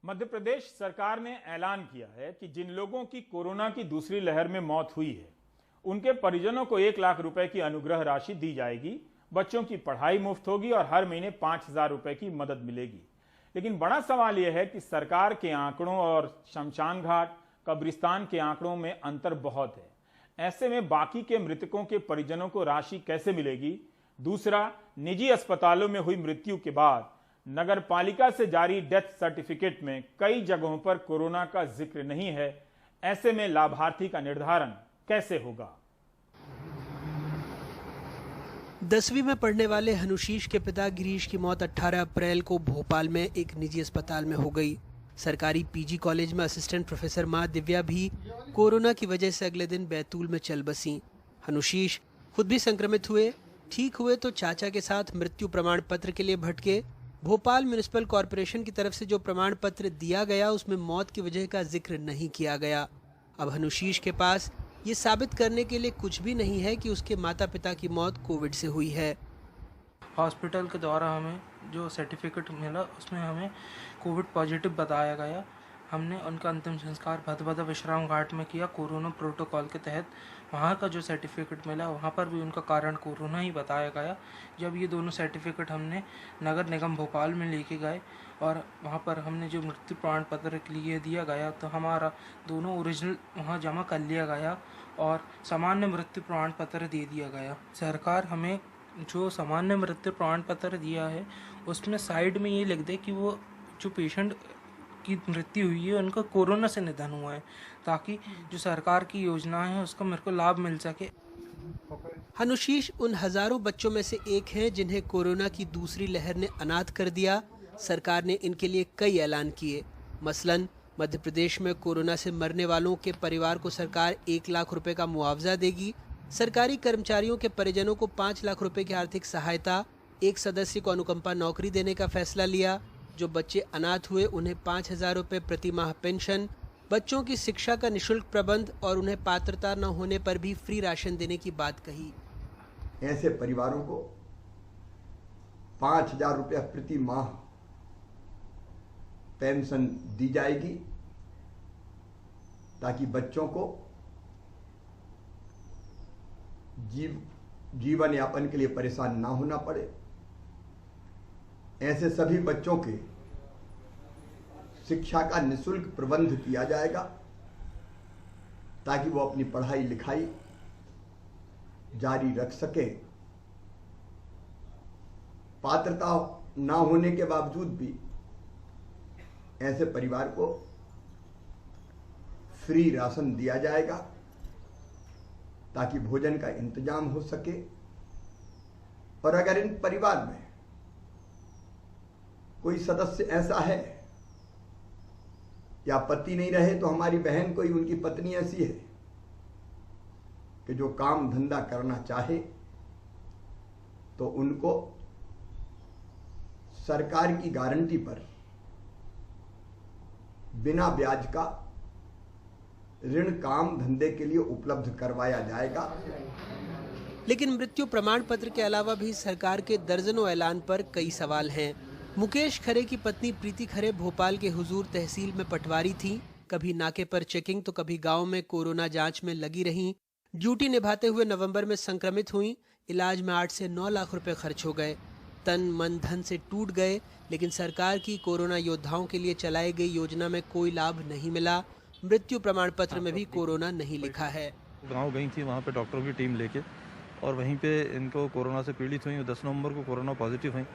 मध्य प्रदेश सरकार ने ऐलान किया है कि जिन लोगों की कोरोना की दूसरी लहर में मौत हुई है उनके परिजनों को 1 लाख रुपए की अनुग्रह राशि दी जाएगी। बच्चों की पढ़ाई मुफ्त होगी और हर महीने 5,000 रुपए की मदद मिलेगी। लेकिन बड़ा सवाल यह है कि सरकार के आंकड़ों और शमशान घाट कब्रिस्तान के आंकड़ों में अंतर बहुत है। ऐसे में बाकी के मृतकों के परिजनों को राशि कैसे मिलेगी? दूसरा, निजी अस्पतालों में हुई मृत्यु के बाद नगर पालिका से जारी डेथ सर्टिफिकेट में कई जगहों पर कोरोना का जिक्र नहीं है। ऐसे में लाभार्थी का निर्धारण कैसे होगा? 10वीं में पढ़ने वाले हनुशीष के पिता गिरीश की मौत 18 अप्रैल को भोपाल में एक निजी अस्पताल में हो गई। सरकारी पीजी कॉलेज में असिस्टेंट प्रोफेसर मां दिव्या भी कोरोना की वजह से अगले दिन बैतूल में चल बसी। हनुशीष खुद भी संक्रमित हुए। ठीक हुए तो चाचा के साथ मृत्यु प्रमाण पत्र के लिए भटके। भोपाल म्युनिसिपल कॉरपोरेशन की तरफ से जो प्रमाण पत्र दिया गया उसमें मौत की वजह का जिक्र नहीं किया गया। अब हनुशीष के पास ये साबित करने के लिए कुछ भी नहीं है कि उसके माता पिता की मौत कोविड से हुई है। हॉस्पिटल के द्वारा हमें जो सर्टिफिकेट मिला उसमें हमें कोविड पॉजिटिव बताया गया। हमने उनका अंतिम संस्कार भदभदा विश्राम घाट में किया कोरोना प्रोटोकॉल के तहत। वहाँ का जो सर्टिफिकेट मिला वहाँ पर भी उनका कारण कोरोना ही बताया गया। जब ये दोनों सर्टिफिकेट हमने नगर निगम भोपाल में लेके गए और वहाँ पर हमने जो मृत्यु प्रमाण पत्र के लिए दिया गया तो हमारा दोनों ओरिजिनल वहाँ जमा कर लिया गया और सामान्य मृत्यु प्रमाण पत्र दे दिया गया। सरकार हमें जो सामान्य मृत्यु प्रमाण पत्र दिया है उसमें साइड में ये लिख दे कि वो जो पेशेंट की मृत्यु हुई है उनका कोरोना से निधन हुआ है, ताकि जो सरकार की योजना है उसका मेरे को लाभ मिल सके। हनुशीष उन हजारों बच्चों में से एक हैं जिन्हें कोरोना की दूसरी लहर ने अनाथ कर दिया। सरकार ने इनके लिए कई ऐलान किए। मसलन मध्य प्रदेश में कोरोना से मरने वालों के परिवार को सरकार 1 लाख रुपए का मुआवजा देगी। सरकारी कर्मचारियों के परिजनों को 5 लाख रुपए की आर्थिक सहायता। एक सदस्य को अनुकंपा नौकरी देने का फैसला लिया। जो बच्चे अनाथ हुए उन्हें 5,000 रुपए प्रति माह पेंशन। बच्चों की शिक्षा का निःशुल्क प्रबंध और उन्हें पात्रता न होने पर भी फ्री राशन देने की बात कही। ऐसे परिवारों को 5,000 रुपया प्रति माह पेंशन दी जाएगी ताकि बच्चों को जीवन यापन के लिए परेशान ना होना पड़े। ऐसे सभी बच्चों के शिक्षा का निःशुल्क प्रबंध किया जाएगा ताकि वो अपनी पढ़ाई लिखाई जारी रख सके। पात्रता ना होने के बावजूद भी ऐसे परिवार को फ्री राशन दिया जाएगा ताकि भोजन का इंतजाम हो सके। और अगर इन परिवार में कोई सदस्य ऐसा है या पति नहीं रहे तो हमारी बहन कोई उनकी पत्नी ऐसी है कि जो काम धंधा करना चाहे तो उनको सरकार की गारंटी पर बिना ब्याज का ऋण काम धंधे के लिए उपलब्ध करवाया जाएगा। लेकिन मृत्यु प्रमाण पत्र के अलावा भी सरकार के दर्जनों ऐलान पर कई सवाल हैं। मुकेश खरे की पत्नी प्रीति खरे भोपाल के हुजूर तहसील में पटवारी थी। कभी नाके पर चेकिंग तो कभी गांव में कोरोना जांच में लगी रहीं। ड्यूटी निभाते हुए नवंबर में संक्रमित हुई। इलाज में 8 से 9 लाख रुपए खर्च हो गए। तन मन धन से टूट गए। लेकिन सरकार की कोरोना योद्धाओं के लिए चलाई गई योजना में कोई लाभ नहीं मिला। मृत्यु प्रमाण पत्र में भी कोरोना नहीं लिखा है। गाँव गई थी वहाँ पे डॉक्टरों की टीम लेके और वहीं पे इनको कोरोना से पीड़ित हुई। 10 नवंबर को कोरोना पॉजिटिव हुई।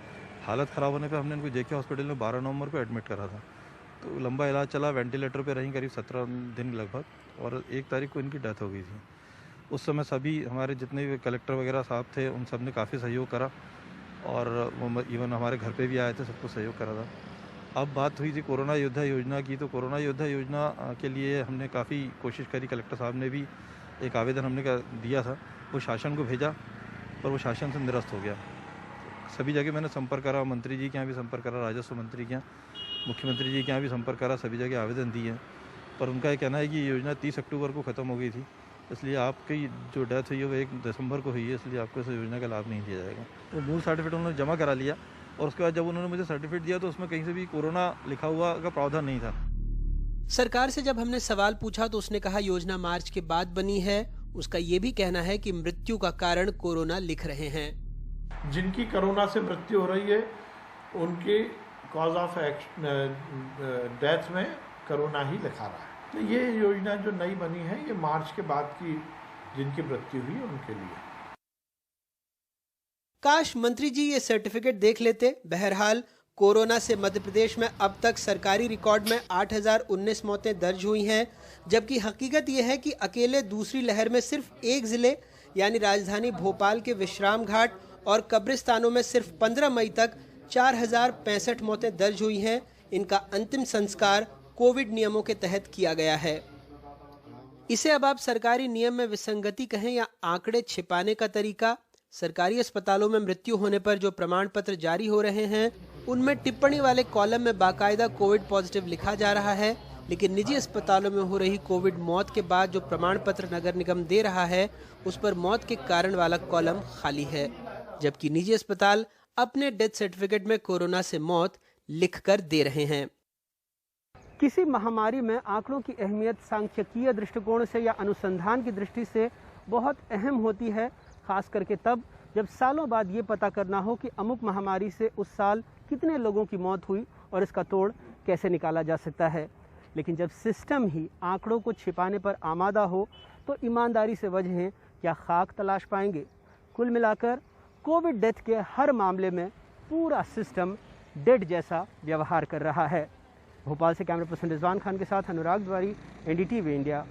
हालत ख़राब होने पे हमने इनको जेके हॉस्पिटल में 12 नवंबर को एडमिट करा था। तो लंबा इलाज चला, वेंटिलेटर पे रहीं करीब 17 दिन लगभग, और 1 तारीख को इनकी डेथ हो गई थी। उस समय सभी हमारे जितने भी कलेक्टर वगैरह साहब थे उन सब ने काफ़ी सहयोग करा और इवन हमारे घर पे भी आए थे, सबको सहयोग करा था। अब बात हुई थी कोरोना योद्धा योजना की, तो कोरोना योद्धा योजना के लिए हमने काफ़ी कोशिश करी। कलेक्टर साहब ने भी एक आवेदन हमने दिया था, वो शासन को भेजा पर वो शासन से निरस्त हो गया। सभी जगह मैंने संपर्क करा, मंत्री जी के यहाँ भी संपर्क करा, राजस्व मंत्री के यहाँ, मुख्यमंत्री जी के यहाँ भी संपर्क करा, सभी जगह आवेदन दिए हैं। पर उनका ये कहना है कि योजना 30 अक्टूबर को ख़त्म हो गई थी, इसलिए आपकी जो डेथ हुई है वो 1 दिसंबर को हुई है, इसलिए आपको इस योजना का लाभ नहीं दिया जाएगा। तो मूल सर्टिफिकेट उन्होंने जमा करा लिया और उसके बाद जब उन्होंने मुझे सर्टिफिकेट दिया तो उसमें कहीं से भी कोरोना लिखा हुआ का प्रावधान नहीं था। सरकार से जब हमने सवाल पूछा तो उसने कहा योजना मार्च के बाद बनी है। उसका ये भी कहना है कि मृत्यु का कारण कोरोना लिख रहे हैं। जिनकी कोरोना से मृत्यु हो रही है उनकी कॉज ऑफ डेथ में कोरोना ही लिखा रहा है। तो ये योजना जो नई बनी है ये मार्च के बाद की जिनकी मृत्यु हुई उनके लिए। काश मंत्री जी ये सर्टिफिकेट देख लेते। बहरहाल कोरोना से मध्य प्रदेश में अब तक सरकारी रिकॉर्ड में 8019 मौतें दर्ज हुई हैं, जबकि हकीकत यह है कि अकेले दूसरी लहर में सिर्फ एक जिले यानी राजधानी भोपाल के विश्राम घाट और कब्रिस्तानों में सिर्फ 15 मई तक 4065 मौतें दर्ज हुई हैं। इनका अंतिम संस्कार कोविड नियमों के तहत किया गया है। इसे अब आप सरकारी नियम में विसंगति कहें या आंकड़े छिपाने का तरीका, सरकारी अस्पतालों में मृत्यु होने पर जो प्रमाण पत्र जारी हो रहे हैं उनमें टिप्पणी वाले कॉलम में बाकायदा कोविड पॉजिटिव लिखा जा रहा है, लेकिन निजी अस्पतालों में हो रही कोविड मौत के बाद जो प्रमाण पत्र नगर निगम दे रहा है उस पर मौत के कारण वाला कॉलम खाली है, जबकि निजी अस्पताल अपने डेथ सर्टिफिकेट में कोरोना से मौत लिखकर दे रहे हैं। किसी महामारी में आंकड़ों की अहमियत सांख्यिकीय दृष्टिकोण से या अनुसंधान की दृष्टि से बहुत अहम होती है, खास करके तब जब सालों बाद ये पता करना हो कि अमुक महामारी से उस साल कितने लोगों की मौत हुई और इसका तोड़ कैसे निकाला जा सकता है। लेकिन जब सिस्टम ही आंकड़ों को छिपाने पर आमादा हो तो ईमानदारी से वजहें क्या खाक तलाश पाएंगे। कुल मिलाकर कोविड डेथ के हर मामले में पूरा सिस्टम डेड जैसा व्यवहार कर रहा है। भोपाल से कैमरा पर्सन रिजवान खान के साथ अनुराग द्वारी, NDTV इंडिया।